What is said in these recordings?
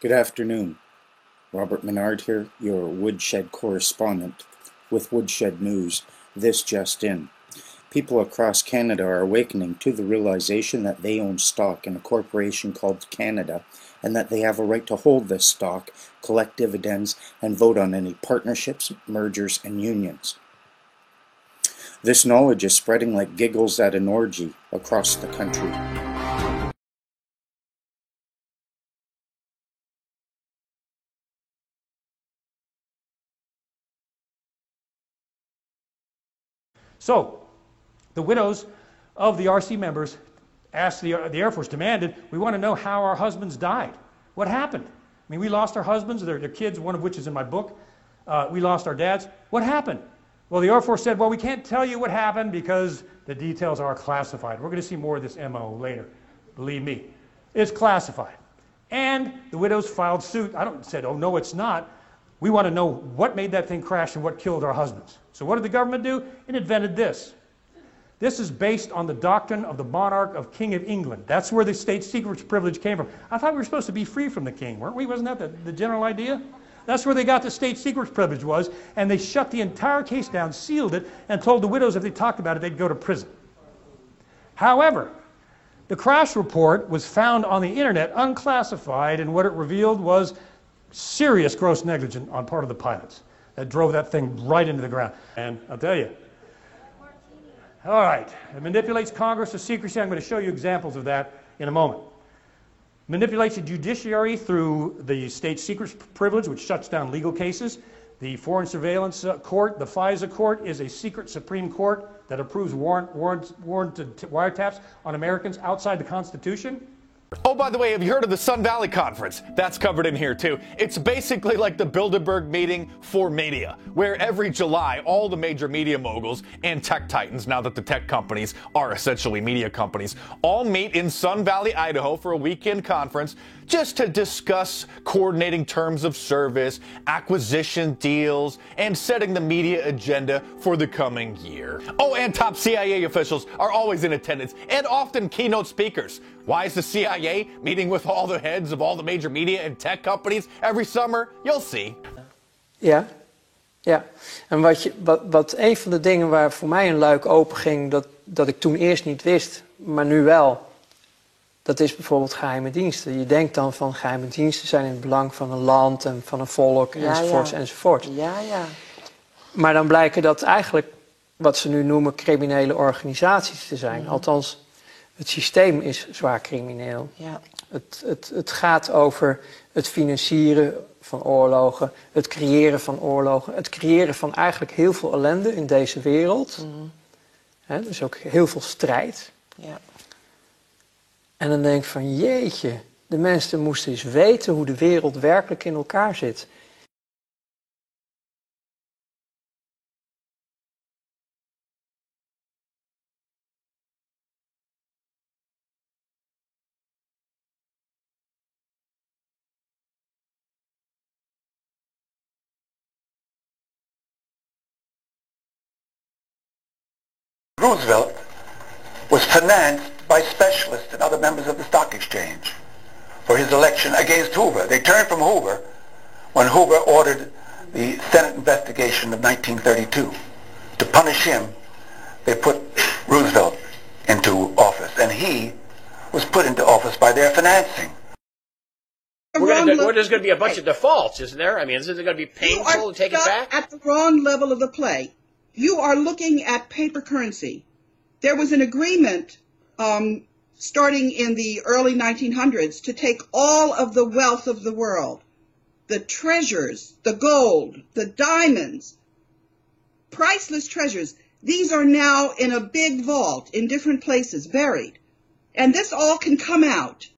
Good afternoon. Robert Menard here, your Woodshed correspondent with Woodshed News. This just in. People across Canada are awakening to the realization that they own stock in a corporation called Canada and that they have a right to hold this stock, collect dividends, and vote on any partnerships, mergers, and unions. This knowledge is spreading like giggles at an orgy across the country. So, the widows of the RC members asked the Air Force, demanded, we want to know how our husbands died. What happened? I mean, we lost our husbands, their kids, one of which is in my book. We lost our dads. What happened? Well, the Air Force said, well, we can't tell you what happened because the details are classified. We're going to see more of this MO later. Believe me. It's classified. And the widows filed suit. Said, oh, no, it's not. We want to know what made that thing crash and what killed our husbands. So what did the government do? It invented this. This is based on the doctrine of the monarch of King of England. That's where the state secrets privilege came from. I thought we were supposed to be free from the king, weren't we? Wasn't that the general idea? That's where they got the state secrets privilege was, and they shut the entire case down, sealed it, and told the widows if they talked about it, they'd go to prison. However, the crash report was found on the internet unclassified, and what it revealed was serious gross negligence on part of the pilots that drove that thing right into the ground. And I'll tell you, all right, it manipulates Congress to secrecy. I'm going to show you examples of that in a moment. Manipulates the judiciary through the state secrets privilege, which shuts down legal cases. The Foreign Surveillance Court, the FISA court, is a secret Supreme Court that approves warranted wiretaps on Americans outside the Constitution. Oh, by the way, have you heard of the Sun Valley Conference? That's covered in here, too. It's basically like the Bilderberg meeting for media, where every July, all the major media moguls and tech titans, now that the tech companies are essentially media companies, all meet in Sun Valley, Idaho for a weekend conference just to discuss coordinating terms of service, acquisition deals, and setting the media agenda for the coming year. Oh, and top CIA officials are always in attendance and often keynote speakers. Why is the CIA meeting with all the heads of all the major media and tech companies every summer? You'll see. Ja. En wat een van de dingen waar voor mij een luik open ging, dat ik toen eerst niet wist, maar nu wel, dat is bijvoorbeeld geheime diensten. Je denkt dan van geheime diensten zijn in het belang van een land en van een volk, enzovoort. Ja. Maar dan blijken dat eigenlijk wat ze nu noemen criminele organisaties te zijn. Althans, het systeem is zwaar crimineel. Ja. Het gaat over het financieren van oorlogen, het creëren van oorlogen, het creëren van eigenlijk heel veel ellende in deze wereld. Dus ook heel veel strijd. Ja. En dan denk ik van jeetje, de mensen moesten eens weten hoe de wereld werkelijk in elkaar zit. Roosevelt was financed by specialists and other members of the stock exchange for his election against Hoover. They turned from Hoover when Hoover ordered the Senate investigation of 1932. To punish him, they put Roosevelt into office, and he was put into office by their financing. There's going to be a bunch of defaults, isn't there? I mean, isn't it going to be painful to take it back? At the wrong level of the play. You are looking at paper currency. There was an agreement starting in the early 1900s to take all of the wealth of the world, the treasures, the gold, the diamonds, priceless treasures. These are now in a big vault in different places, buried. And this all can come out.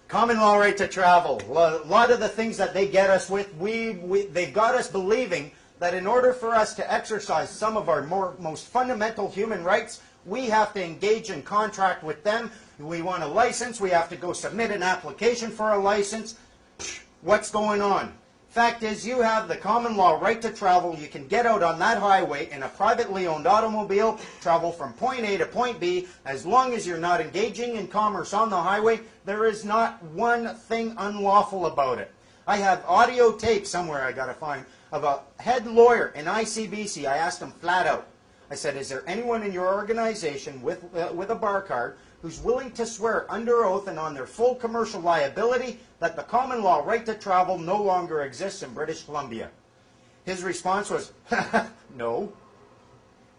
Common law right to travel. A lot of the things that they get us with, they've got us believing that in order for us to exercise some of our most fundamental human rights, we have to engage in contract with them. We want a license. We have to go submit an application for a license. What's going on? Fact is, you have the common law right to travel. You can get out on that highway in a privately owned automobile, travel from point A to point B. As long as you're not engaging in commerce on the highway, there is not one thing unlawful about it. I have audio tape somewhere I got to find of a head lawyer in ICBC. I asked him flat out. I said, is there anyone in your organization with a bar card who's willing to swear under oath and on their full commercial liability that the common law right to travel no longer exists in British Columbia? His response was, no.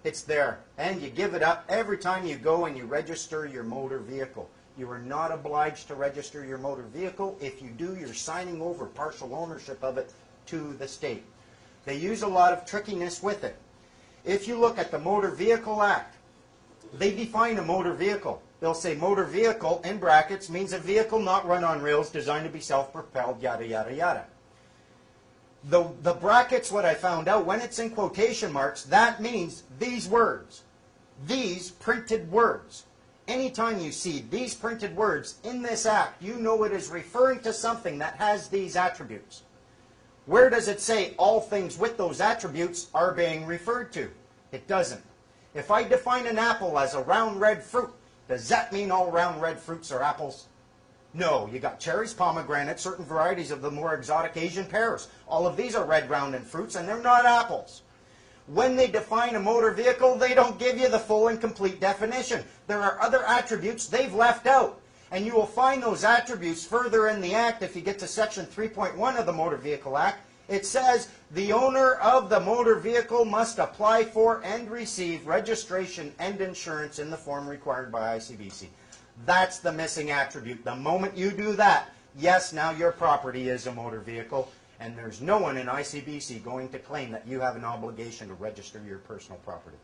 It's there. And you give it up every time you go and you register your motor vehicle. You are not obliged to register your motor vehicle. If you do, you're signing over partial ownership of it to the state. They use a lot of trickiness with it. If you look at the Motor Vehicle Act, they define a motor vehicle. They'll say motor vehicle, in brackets, means a vehicle not run on rails, designed to be self-propelled, yada, yada, yada. The brackets, what I found out, when it's in quotation marks, that means these words. These printed words. Anytime you see these printed words in this act, you know it is referring to something that has these attributes. Where does it say all things with those attributes are being referred to? It doesn't. If I define an apple as a round red fruit, does that mean all round red fruits are apples? No. You got cherries, pomegranates, certain varieties of the more exotic Asian pears. All of these are red, round, and fruits, and they're not apples. When they define a motor vehicle, they don't give you the full and complete definition. There are other attributes they've left out. And you will find those attributes further in the Act. If you get to Section 3.1 of the Motor Vehicle Act, it says the owner of the motor vehicle must apply for and receive registration and insurance in the form required by ICBC. That's the missing attribute. The moment you do that, yes, now your property is a motor vehicle, and there's no one in ICBC going to claim that you have an obligation to register your personal property.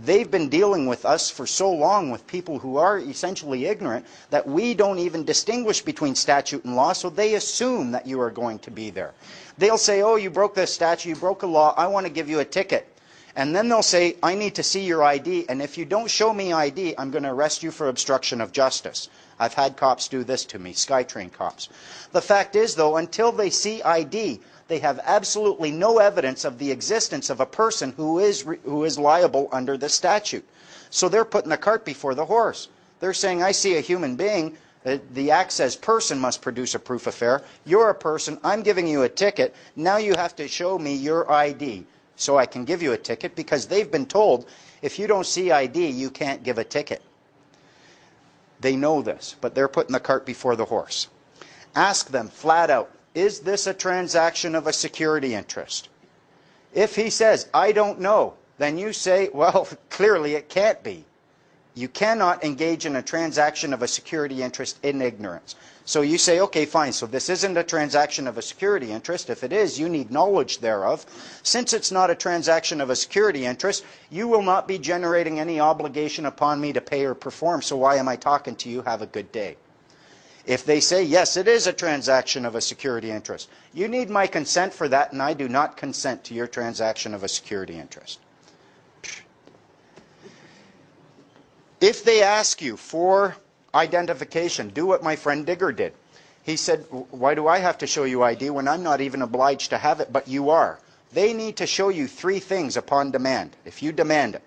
They've been dealing with us for so long with people who are essentially ignorant that we don't even distinguish between statute and law, so they assume that you are going to be there. They'll say, oh, you broke the statute, you broke a law, I want to give you a ticket. And then they'll say, I need to see your ID, and if you don't show me ID, I'm going to arrest you for obstruction of justice. I've had cops do this to me, SkyTrain cops. The fact is, though, until they see ID, they have absolutely no evidence of the existence of a person who is liable under the statute. So they're putting the cart before the horse. They're saying, I see a human being. The Act says person must produce a proof of fare. You're a person. I'm giving you a ticket. Now you have to show me your ID so I can give you a ticket, because they've been told if you don't see ID, you can't give a ticket. They know this, but they're putting the cart before the horse. Ask them flat out, is this a transaction of a security interest? If he says, I don't know, then you say, well, clearly it can't be. You cannot engage in a transaction of a security interest in ignorance. So you say, okay, fine, so this isn't a transaction of a security interest. If it is, you need knowledge thereof. Since it's not a transaction of a security interest, you will not be generating any obligation upon me to pay or perform, so why am I talking to you? Have a good day. If they say, yes, it is a transaction of a security interest, you need my consent for that, and I do not consent to your transaction of a security interest. If they ask you for identification, do what my friend Digger did. He said, why do I have to show you ID when I'm not even obliged to have it, but you are? They need to show you 3 things upon demand, if you demand it.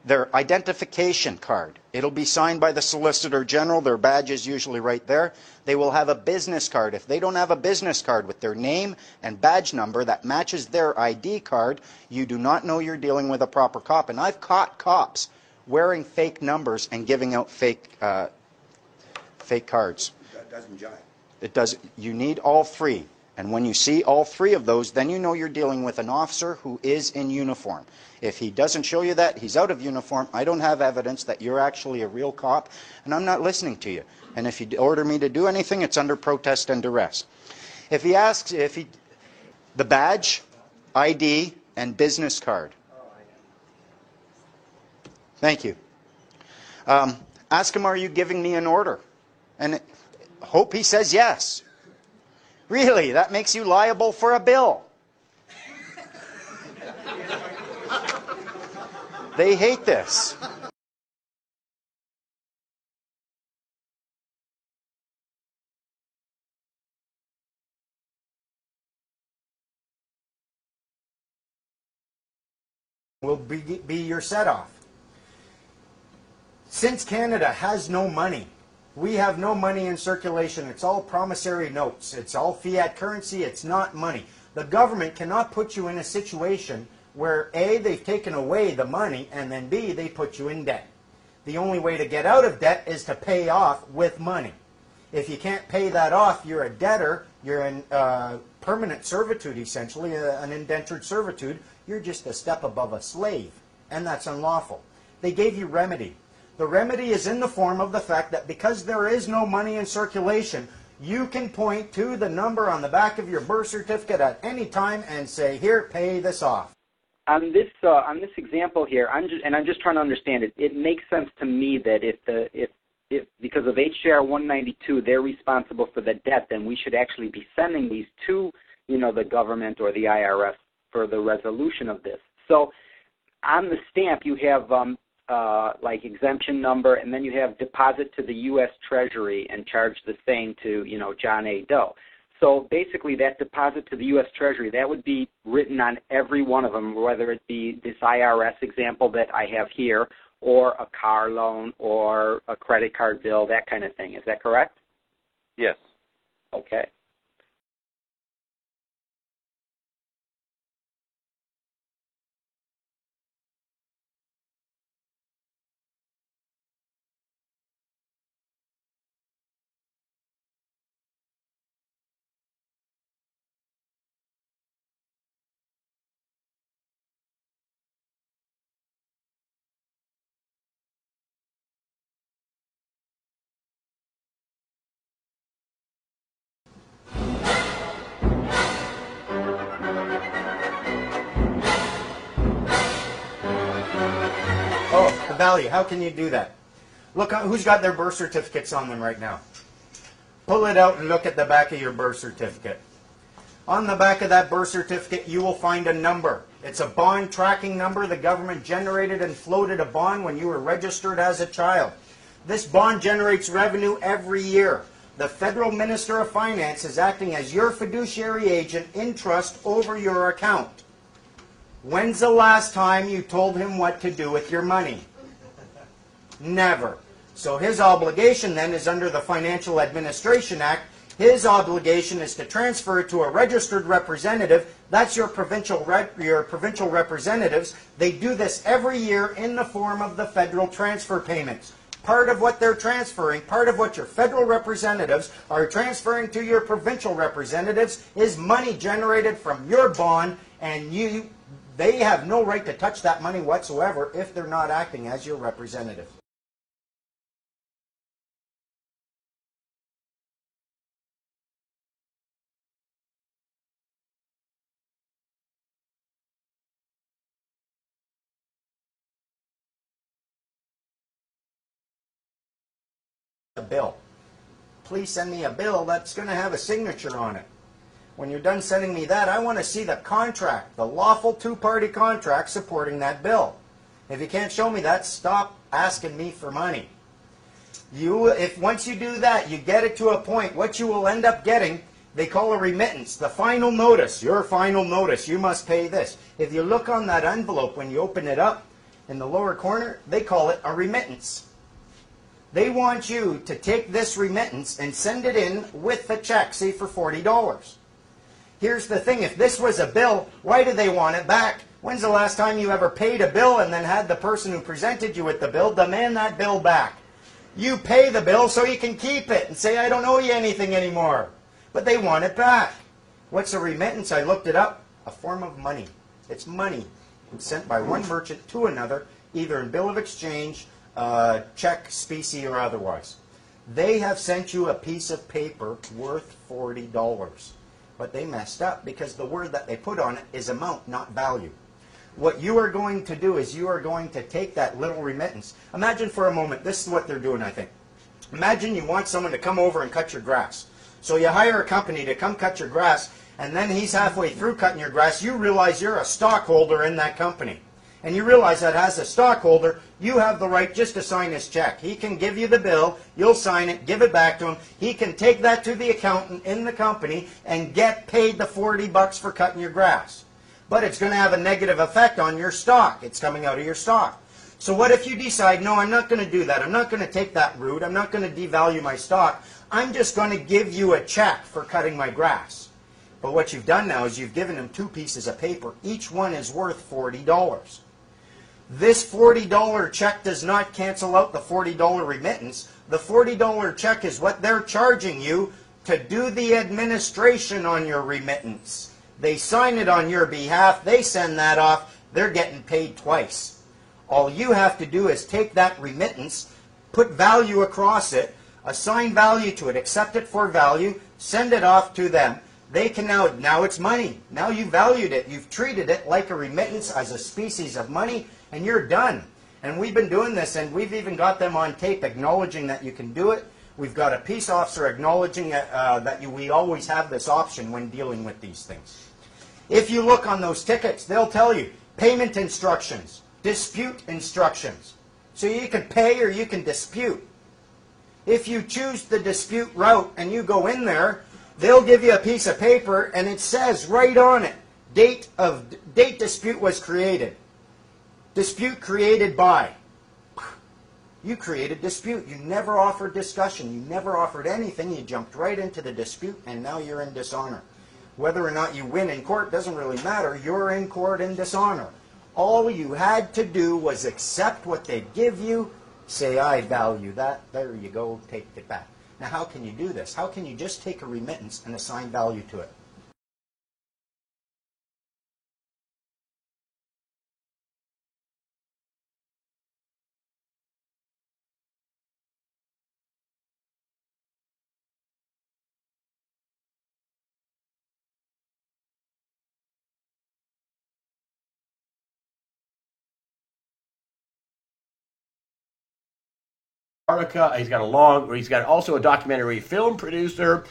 their identification card. It'll be signed by the Solicitor General. Their badge is usually right there. They will have a business card. If they don't have a business card with their name and badge number that matches their ID card, you do not know you're dealing with a proper cop. And I've caught cops wearing fake numbers and giving out fake cards. That doesn't jive. It does. You need all three. And when you see all three of those, then you know you're dealing with an officer who is in uniform. If he doesn't show you that, he's out of uniform. I don't have evidence that you're actually a real cop, and I'm not listening to you. And if you order me to do anything, it's under protest and duress. If he asks, the badge, ID, and business card. Thank you. Ask him, are you giving me an order? And hope he says yes. Really, that makes you liable for a bill. They hate this. Will be your set-off. Since Canada has no money, we have no money in circulation. It's all promissory notes. It's all fiat currency. It's not money. The government cannot put you in a situation where A, they've taken away the money, and then B, they put you in debt. The only way to get out of debt is to pay off with money. If you can't pay that off, you're a debtor. You're in permanent servitude, essentially, an indentured servitude. You're just a step above a slave, and that's unlawful. They gave you remedy. The remedy is in the form of the fact that because there is no money in circulation, you can point to the number on the back of your birth certificate at any time and say, here, pay this off. On this example here, I'm just trying to understand it. It makes sense to me that if because of HJR 192, they're responsible for the debt, then we should actually be sending these to, the government or the IRS for the resolution of this. So on the stamp, you have like exemption number, and then you have deposit to the U.S. Treasury and charge the same to, John A. Doe. So basically that deposit to the U.S. Treasury, that would be written on every one of them, whether it be this IRS example that I have here, or a car loan, or a credit card bill, that kind of thing. Is that correct? Yes. Okay. Oh, the value. How can you do that? Look, who's got their birth certificates on them right now? Pull it out and look at the back of your birth certificate. On the back of that birth certificate, you will find a number. It's a bond tracking number. The government generated and floated a bond when you were registered as a child. This bond generates revenue every year. The Federal Minister of Finance is acting as your fiduciary agent in trust over your account. When's the last time you told him what to do with your money? Never. So his obligation then is under the Financial Administration Act. His obligation is to transfer it to a registered representative. That's your provincial representatives. They do this every year in the form of the federal transfer payments. Part of what they're transferring, part of what your federal representatives are transferring to your provincial representatives is money generated from your bond, and they have no right to touch that money whatsoever if they're not acting as your representative. A bill. Please send me a bill that's going to have a signature on it. When you're done sending me that, I want to see the contract, the lawful two-party contract supporting that bill. If you can't show me that, stop asking me for money. If once you do that, you get it to a point, what you will end up getting, they call a remittance, the final notice, your final notice, you must pay this. If you look on that envelope when you open it up, in the lower corner, they call it a remittance. They want you to take this remittance and send it in with the check, say for $40. Here's the thing, if this was a bill, why do they want it back? When's the last time you ever paid a bill and then had the person who presented you with the bill demand that bill back? You pay the bill so you can keep it and say, I don't owe you anything anymore. But they want it back. What's a remittance? I looked it up. A form of money. It's money. It's sent by one merchant to another, either in bill of exchange, check, specie, or otherwise. They have sent you a piece of paper worth $40. But they messed up because the word that they put on it is amount, not value. What you are going to do is you are going to take that little remittance. Imagine for a moment, this is what they're doing, I think. Imagine you want someone to come over and cut your grass. So you hire a company to come cut your grass, and then he's halfway through cutting your grass. You realize you're a stockholder in that company. And you realize that as a stockholder, you have the right just to sign his check. He can give you the bill, you'll sign it, give it back to him. He can take that to the accountant in the company and get paid the $40 for cutting your grass. But it's going to have a negative effect on your stock. It's coming out of your stock. So what if you decide, no, I'm not going to do that. I'm not going to take that route. I'm not going to devalue my stock. I'm just going to give you a check for cutting my grass. But what you've done now is you've given him two pieces of paper. Each one is worth $40. This $40 check does not cancel out the $40 remittance. The $40 check is what they're charging you to do the administration on your remittance. They sign it on your behalf. They send that off. They're getting paid twice. All you have to do is take that remittance, put value across it, assign value to it, accept it for value, send it off to them. They can now it's money. Now you valued it. You've treated it like a remittance as a species of money, and you're done. And we've been doing this, and we've even got them on tape acknowledging that you can do it. We've got a peace officer acknowledging that we always have this option when dealing with these things. If you look on those tickets, they'll tell you payment instructions, dispute instructions. So you can pay or you can dispute. If you choose the dispute route and you go in there, they'll give you a piece of paper and it says right on it, date dispute was created. Dispute created by. You created dispute. You never offered discussion. You never offered anything. You jumped right into the dispute and now you're in dishonor. Whether or not you win in court doesn't really matter. You're in court in dishonor. All you had to do was accept what they give you, say, I value that. There you go, take it back. Now, how can you do this? How can you just take a remittance and assign value to it? Antarctica. He's got also a documentary film producer.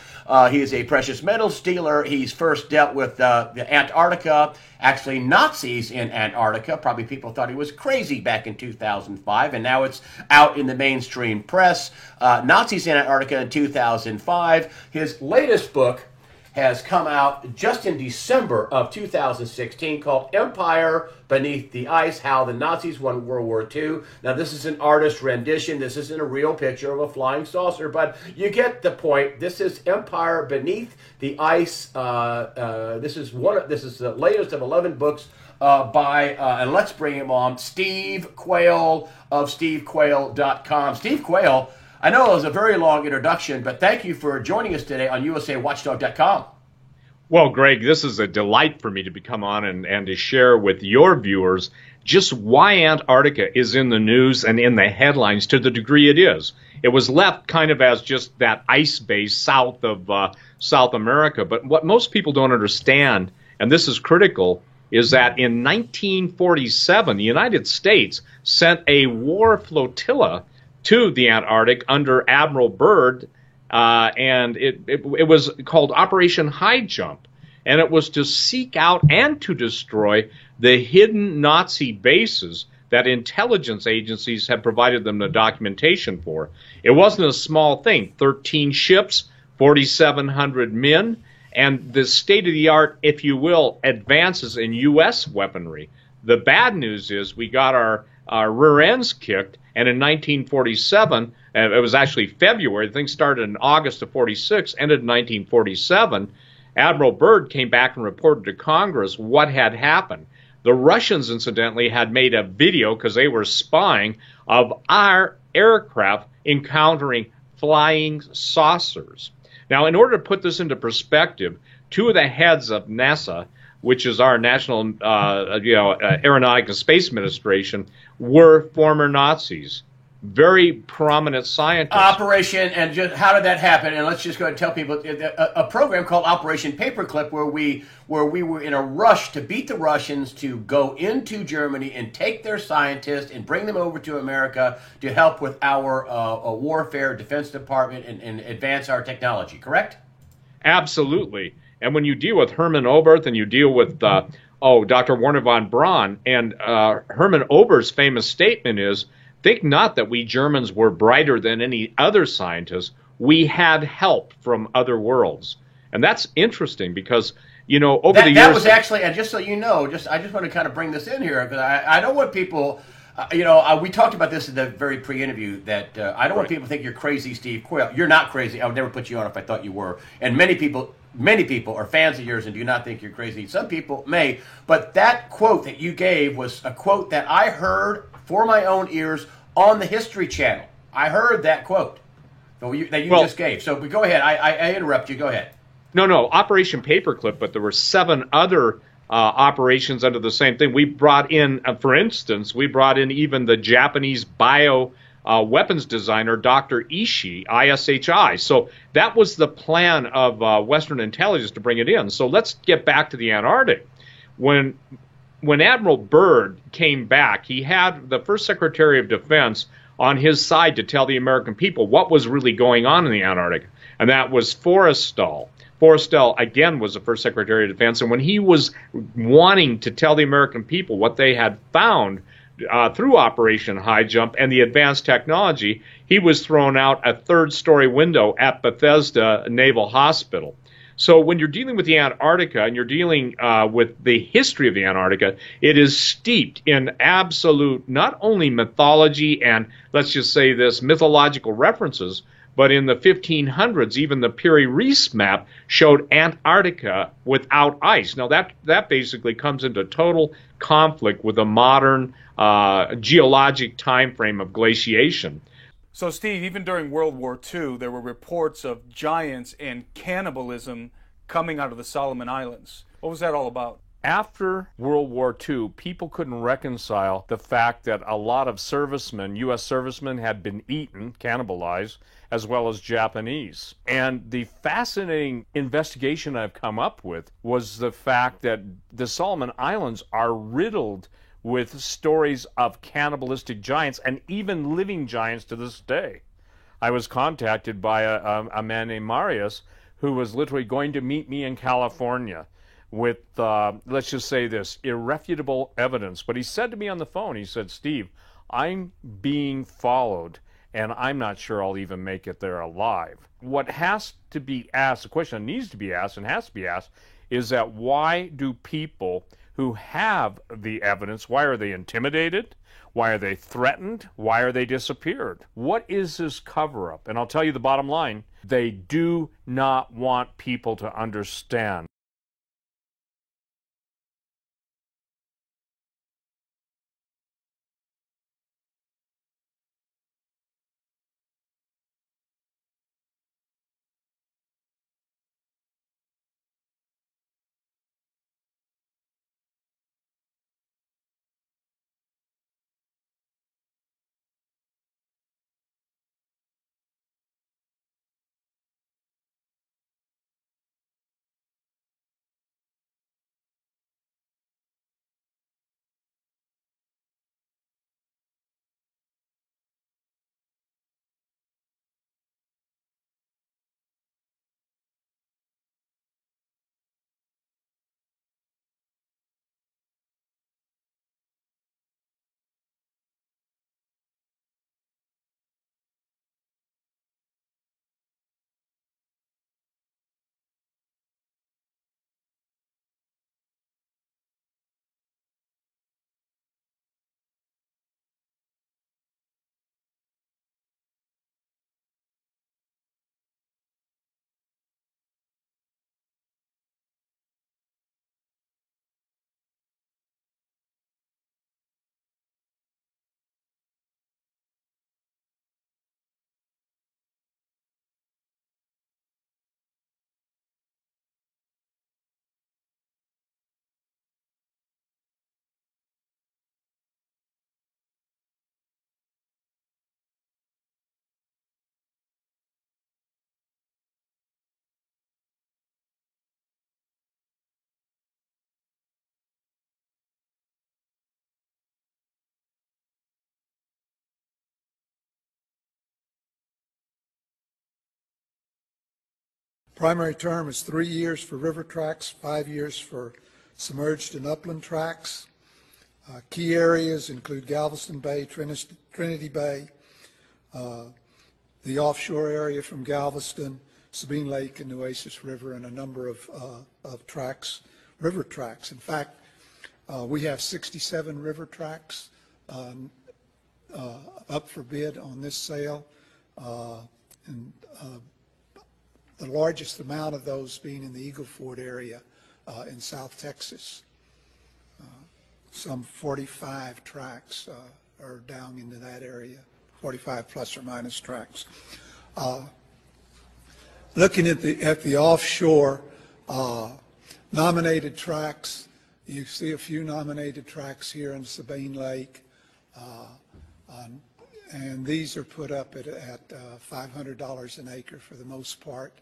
He is a precious metals dealer. He's first dealt with the Antarctica, actually Nazis in Antarctica. Probably people thought he was crazy back in 2005, and now it's out in the mainstream press. Nazis in Antarctica in 2005. His latest book has come out just in December of 2016 called Empire Beneath the Ice, How the Nazis Won World War II. Now, this is an artist rendition. This isn't a real picture of a flying saucer, but you get the point. This is Empire Beneath the Ice. This is the latest of 11 books by, and let's bring him on, Steve Quayle of stevequayle.com. Steve Quayle, I know it was a very long introduction, but thank you for joining us today on USAWatchdog.com. Well, Greg, this is a delight for me to come on and to share with your viewers just why Antarctica is in the news and in the headlines to the degree it is. It was left kind of as just that ice base south of South America. But what most people don't understand, and this is critical, is that in 1947, the United States sent a war flotilla to the Antarctic under Admiral Byrd, and it was called Operation High Jump, and it was to seek out and to destroy the hidden Nazi bases that intelligence agencies had provided them the documentation for. It wasn't a small thing, 13 ships, 4,700 men, and the state-of-the-art, if you will, advances in U.S. weaponry. The bad news is we got our rear ends kicked. And in 1947, it was actually February, things started in August of 46, ended in 1947, Admiral Byrd came back and reported to Congress what had happened. The Russians, incidentally, had made a video, because they were spying, of our aircraft encountering flying saucers. Now, in order to put this into perspective, two of the heads of NASA, which is our National Aeronautic and Space Administration, were former Nazis. Very prominent scientists. Operation, and just how did that happen? And let's just go ahead and tell people a program called Operation Paperclip, where we were in a rush to beat the Russians, to go into Germany and take their scientists and bring them over to America to help with our warfare, Defense Department, and advance our technology. Correct? Absolutely. And when you deal with Hermann Oberth and you deal with Dr. Werner von Braun, and Hermann Oberth's famous statement is, "Think not that we Germans were brighter than any other scientists. We had help from other worlds." And that's interesting because, over the years... That was actually, and just so you know, I just want to kind of bring this in here, because I don't want people, we talked about this in the very pre-interview, that I don't want people to think you're crazy, Steve Quayle. You're not crazy. I would never put you on if I thought you were. And many people are fans of yours and do not think you're crazy. Some people may, but that quote that you gave was a quote that I heard for my own ears on the History Channel. I heard that quote that you just gave. So go ahead. I interrupt you. Go ahead. No, Operation Paperclip, but there were 7 other operations under the same thing. We brought in, for instance, even the Japanese weapons designer, Dr. Ishii, ISHI. So that was the plan of Western intelligence to bring it in. So let's get back to the Antarctic. When Admiral Byrd came back, he had the first Secretary of Defense on his side to tell the American people what was really going on in the Antarctic, and that was Forrestal. Forrestal, again, was the first Secretary of Defense, and when he was wanting to tell the American people what they had found through Operation High Jump and the advanced technology, he was thrown out a 3rd-story window at Bethesda Naval Hospital. So when you're dealing with the Antarctica and you're dealing with the history of the Antarctica, it is steeped in absolute not only mythology and, let's just say this, mythological references, but in the 1500s, even the Piri-Reis map showed Antarctica without ice. Now that basically comes into total conflict with the modern geologic time frame of glaciation. So, Steve, even during World War II, there were reports of giants and cannibalism coming out of the Solomon Islands. What was that all about? After World War II, people couldn't reconcile the fact that a lot of servicemen, U.S. servicemen, had been eaten, cannibalized, as well as Japanese. And the fascinating investigation I've come up with was the fact that the Solomon Islands are riddled with stories of cannibalistic giants and even living giants to this day. I was contacted by a man named Marius who was literally going to meet me in California with, let's just say this, irrefutable evidence. But he said to me on the phone, he said, "Steve, I'm being followed, and I'm not sure I'll even make it there alive." What has to be asked, the question that needs to be asked and has to be asked, is that why do people who have the evidence, why are they intimidated? Why are they threatened? Why are they disappeared? What is this cover-up? And I'll tell you the bottom line, they do not want people to understand. Primary term is 3 years for river tracts, 5 years for submerged and upland tracts. Key areas include Galveston Bay, Trinity Bay, the offshore area from Galveston, Sabine Lake, and Nueces River, and a number of tracts, river tracts. In fact, we have 67 river tracts up for bid on this sale, and the largest amount of those being in the Eagle Ford area in South Texas. Some 45 tracts are down into that area, 45 plus or minus tracts. Looking at the offshore nominated tracts, you see a few nominated tracts here in Sabine Lake, and these are put up at $500 an acre for the most part.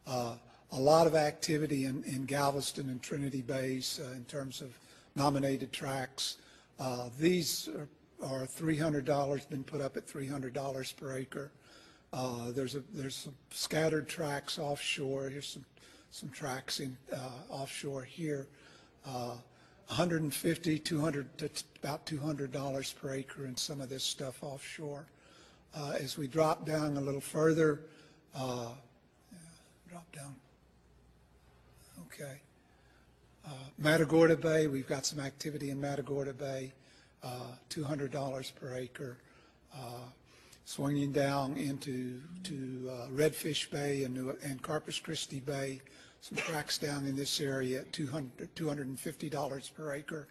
A lot of activity in Galveston and Trinity Bays in terms of nominated tracts. These are $300, been put up at $300 per acre. There's some scattered tracts offshore. Here's some tracts in offshore here. 150, 200 to about $200 per acre in some of this stuff offshore. As we drop down a little further, drop down. Okay. Matagorda Bay, we've got some activity in Matagorda Bay, $200 per acre. Swinging down into Redfish Bay and Corpus Christi Bay, some tracts down in this area at $250 per acre.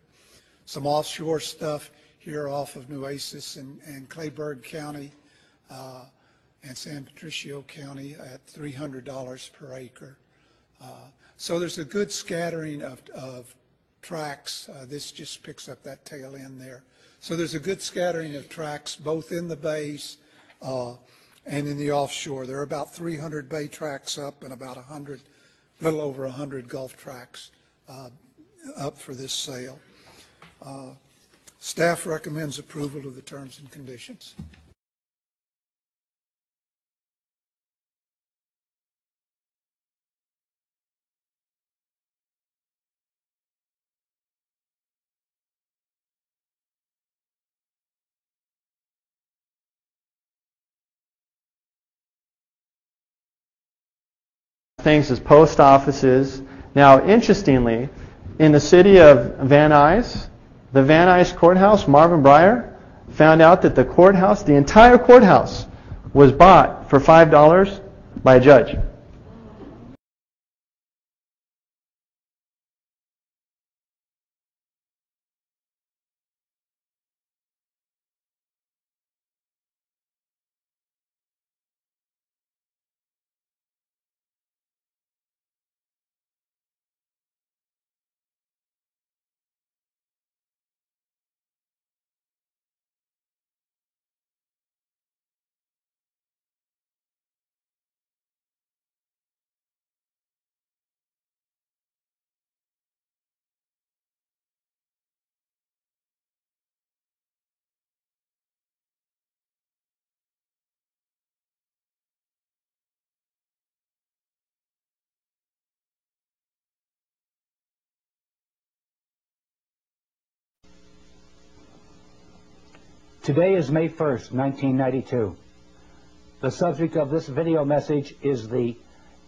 Some offshore stuff here off of Nueces and Clayburgh County and San Patricio County at $300 per acre. So there's a good scattering of tracts. This just picks up that tail end there. So there's a good scattering of tracts both in the bays and in the offshore. There are about 300 bay tracts up and about a little over 100 Gulf tracts up for this sale. Staff recommends approval of the terms and conditions. Things as post offices. Now, interestingly, in the city of Van Nuys, the Van Nuys courthouse, Marvin Breyer found out that the courthouse, the entire courthouse, was bought for $5 by a judge. Today is May 1st, 1992. The subject of this video message is the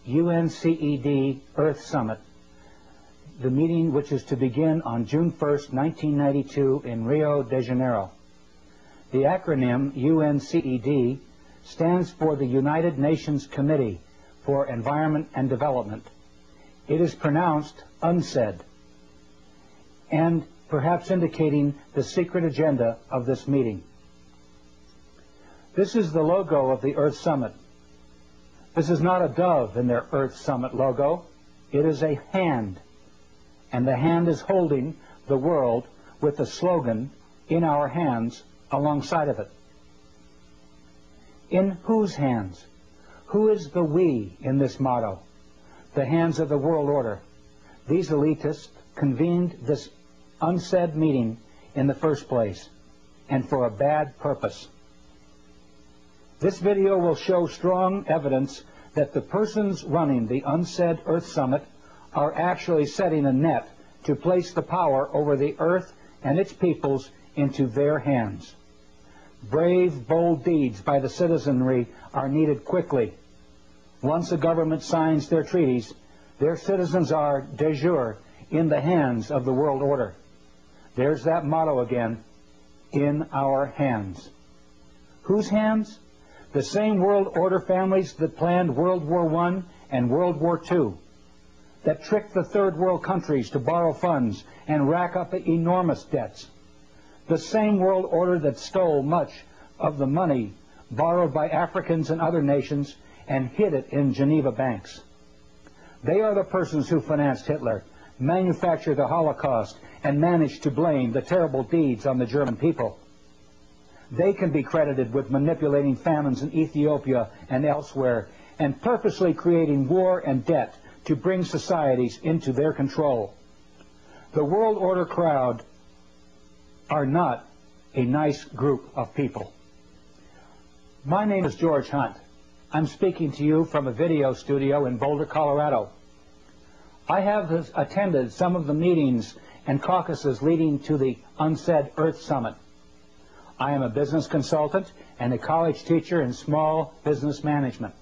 UNCED Earth Summit, the meeting which is to begin on June 1st, 1992 in Rio de Janeiro. The acronym UNCED stands for the United Nations Committee for Environment and Development. It is pronounced UNCED, and perhaps indicating the secret agenda of this meeting. This is the logo of the Earth Summit. This is not a dove in their Earth Summit logo. It is a hand, and the hand is holding the world with the slogan, "In our hands," alongside of it. In whose hands? Who is the we in this motto? The hands of the world order. These elitists convened this UNCED meeting in the first place, and for a bad purpose. This video will show strong evidence that the persons running the UNCED Earth Summit are actually setting a net to place the power over the Earth and its peoples into their hands. Brave, bold deeds by the citizenry are needed quickly. Once a government signs their treaties, their citizens are, de jure, in the hands of the world order. There's that motto again, in our hands. Whose hands? The same world order families that planned World War I and World War II, that tricked the third world countries to borrow funds and rack up enormous debts. The same world order that stole much of the money borrowed by Africans and other nations and hid it in Geneva banks. They are the persons who financed Hitler, manufactured the Holocaust, and managed to blame the terrible deeds on the German people. They can be credited with manipulating famines in Ethiopia and elsewhere, and purposely creating war and debt to bring societies into their control. The world order crowd are not a nice group of people. My name is George Hunt. I'm speaking to you from a video studio in Boulder, Colorado. I have attended some of the meetings and caucuses leading to the UNCED Earth Summit. I am a business consultant and a college teacher in small business management.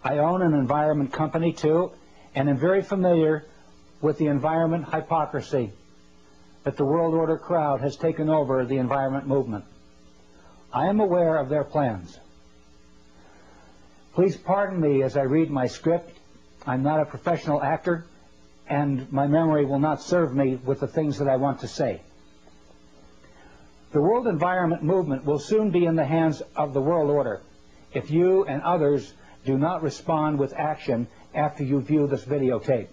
I own an environment company too, and am very familiar with the environment hypocrisy that the world order crowd has taken over the environment movement. I am aware of their plans. Please pardon me as I read my script. I'm not a professional actor, and my memory will not serve me with the things that I want to say. The world environment movement will soon be in the hands of the world order if you and others do not respond with action after you view this videotape.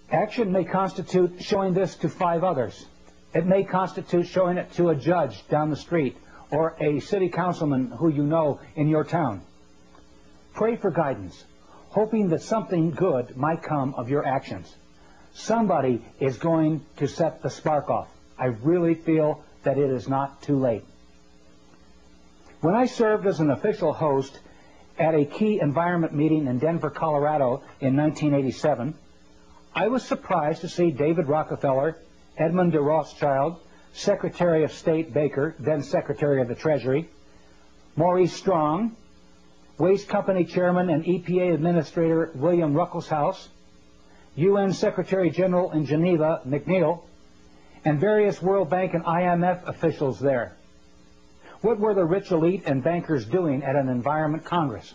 Action may constitute showing this to 5 others. It may constitute showing it to a judge down the street or a city councilman who you know in your town. Pray for guidance, hoping that something good might come of your actions. Somebody is going to set the spark off. I really feel that it is not too late. When I served as an official host at a key environment meeting in Denver, Colorado in 1987, I was surprised to see David Rockefeller, Edmund de Rothschild, Secretary of State Baker, then Secretary of the Treasury, Maurice Strong, Waste Company Chairman and EPA Administrator William Ruckelshaus, UN Secretary General in Geneva McNeil, and various World Bank and IMF officials there. What were the rich elite and bankers doing at an Environment Congress?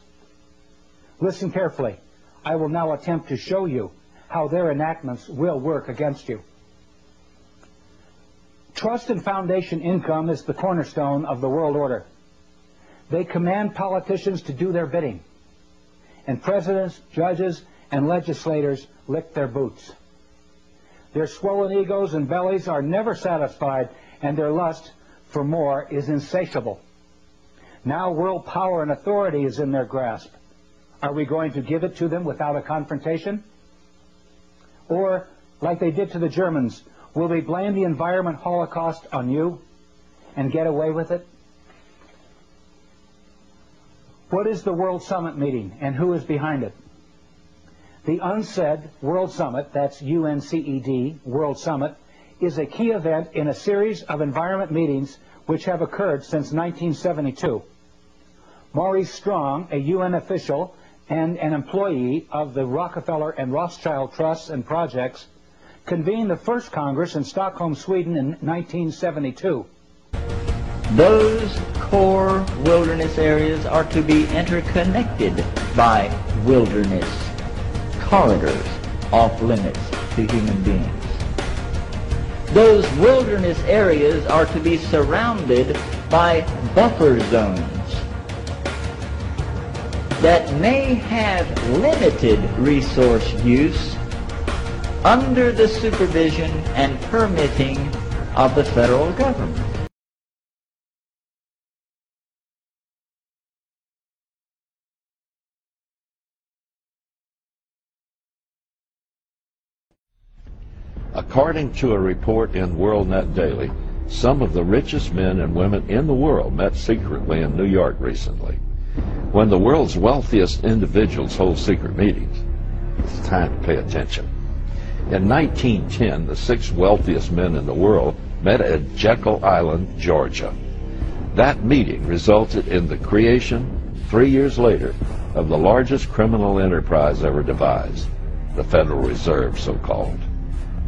Listen carefully. I will now attempt to show you how their enactments will work against you. Trust and foundation income is the cornerstone of the world order. They command politicians to do their bidding, and presidents, judges, and legislators lick their boots. Their swollen egos and bellies are never satisfied, and their lust for more is insatiable. Now world power and authority is in their grasp. Are we going to give it to them without a confrontation? Or, like they did to the Germans, will they blame the environment holocaust on you and get away with it? What is the World Summit meeting, and who is behind it? The UNCED World Summit, that's UNCED World Summit, is a key event in a series of environment meetings which have occurred since 1972. Maurice Strong, a UN official and an employee of the Rockefeller and Rothschild Trusts and Projects, convened the first Congress in Stockholm, Sweden in 1972. Those core wilderness areas are to be interconnected by wilderness corridors off limits to human beings. Those wilderness areas are to be surrounded by buffer zones that may have limited resource use under the supervision and permitting of the federal government. According to a report in WorldNet Daily, some of the richest men and women in the world met secretly in New York recently. When the world's wealthiest individuals hold secret meetings, it's time to pay attention. In 1910, the 6 wealthiest men in the world met at Jekyll Island, Georgia. That meeting resulted in the creation, 3 years later, of the largest criminal enterprise ever devised, the Federal Reserve, so-called.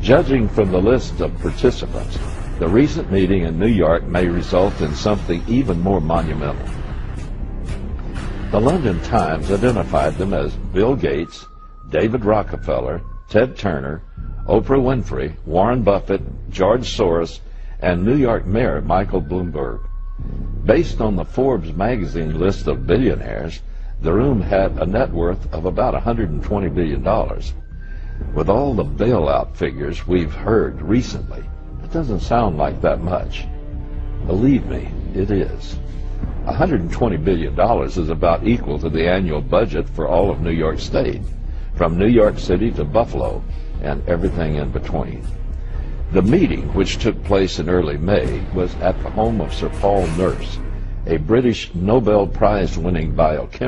Judging from the list of participants, the recent meeting in New York may result in something even more monumental. The London Times identified them as Bill Gates, David Rockefeller, Ted Turner, Oprah Winfrey, Warren Buffett, George Soros, and New York Mayor Michael Bloomberg. Based on the Forbes magazine list of billionaires, the room had a net worth of about $120 billion. With all the bailout figures we've heard recently, it doesn't sound like that much. Believe me, it is. $120 billion is about equal to the annual budget for all of New York State, from New York City to Buffalo, and everything in between. The meeting, which took place in early May, was at the home of Sir Paul Nurse, a British Nobel Prize-winning biochemist.